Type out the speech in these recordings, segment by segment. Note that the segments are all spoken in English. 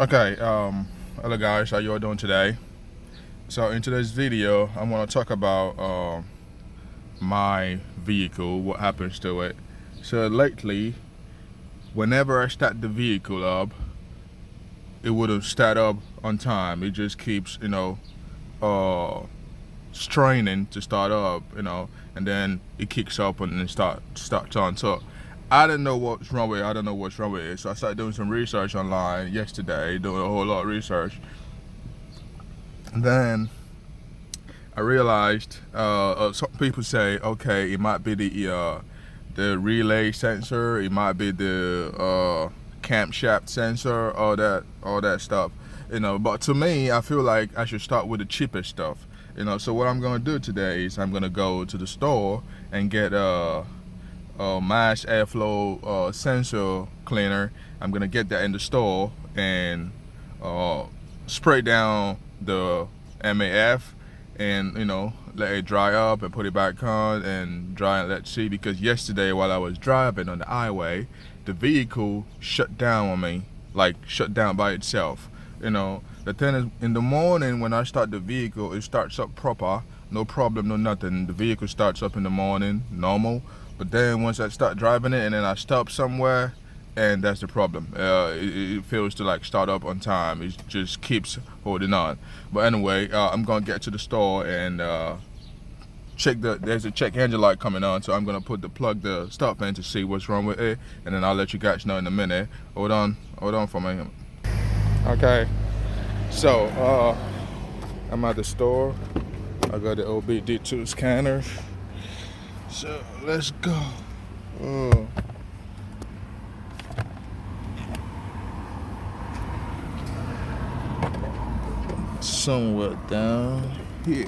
Okay, hello guys, how you all doing today? So in today's video, I'm going to talk about my vehicle, what happens to it. So lately, whenever I start the vehicle up, it wouldn't start up on time. It just keeps, uh, straining to start up, and then it kicks up and then starts on. So I didn't know what's wrong with it. I don't know what's wrong with it. So I started doing some research online yesterday, doing a whole lot of research. And then I realized some people say, okay, it might be the relay sensor, it might be the camshaft sensor, all that stuff. But to me, I feel like I should start with the cheapest stuff. So what I'm gonna do today is I'm gonna go to the store and get a mass airflow sensor cleaner. I'm gonna get that in the store and spray down the MAF and let it dry up and put it back on and dry and let's see, because yesterday while I was driving on the highway, the vehicle shut down on me, like shut down by itself. The thing is, in the morning when I start the vehicle, it starts up proper, no problem, no nothing. The vehicle starts up in the morning normal, but then once I start driving it and then I stop somewhere, and that's the problem. It fails to like start up on time. It just keeps holding on. But anyway, I'm gonna get to the store and there's a check engine light coming on, so I'm gonna plug the stuff in to see what's wrong with it, and then I'll let you guys know in a minute. Hold on for me. Okay, so I'm at the store. I got the OBD2 scanner. So let's go. Somewhere down here.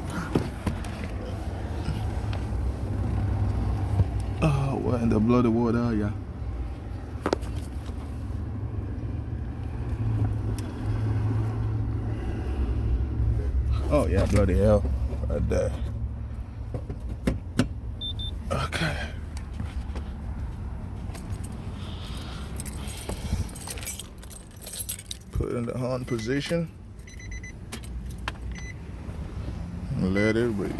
Oh, what in the bloody water are ya? Oh yeah, bloody hell, right there. Okay. Put it in the horn position. Let it read.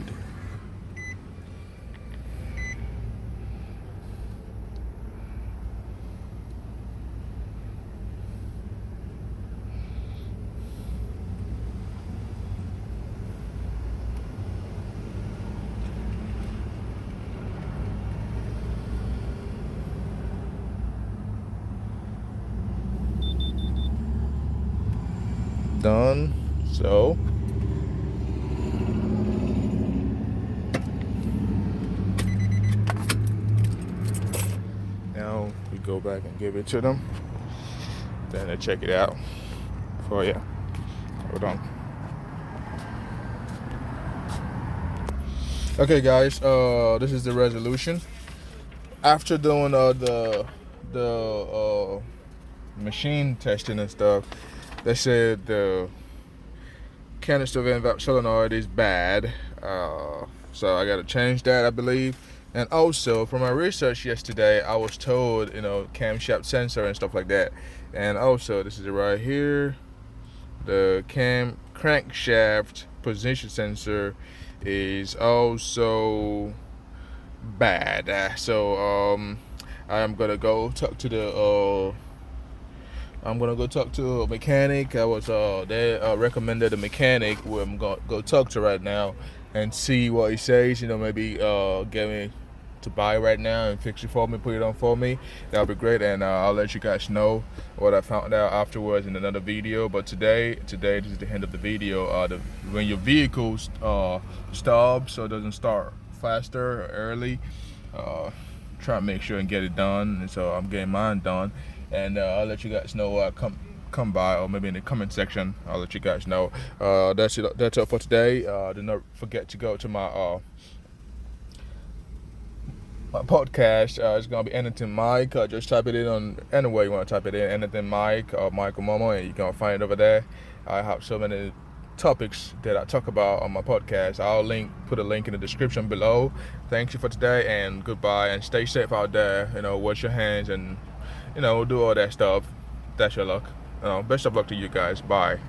Done. So now we go back and give it to them. Then they check it out for you. Hold on. Okay, guys. This is the resolution. After doing the machine testing and stuff, they said the canister vent solenoid is bad. So I got to change that, I believe. And also, from my research yesterday, I was told, camshaft sensor and stuff like that. And also, this is it right here. The crankshaft position sensor is also bad. So I'm gonna go talk to a mechanic. They recommended a mechanic who I'm gonna go talk to right now and see what he says. Maybe get me to buy right now and fix it for me, put it on for me. That'll be great, and I'll let you guys know what I found out afterwards in another video. But today this is the end of the video. When your vehicle stops, so it doesn't start faster or early, try to make sure and get it done. And so I'm getting mine done, and I'll let you guys know what I come by, or maybe in the comment section I'll let you guys know. That's it for today. Do not forget to go to my podcast. It's gonna be Anything Mike. Just type it in on anywhere you want to type it in, Anything Mike or Michael Momo, and you're gonna find it over there. I have so many topics that I talk about on my podcast. I'll put a link in the description below. Thank you for today, and goodbye, and stay safe out there. Wash your hands and do all that stuff. That's your luck. Best of luck to you guys. Bye.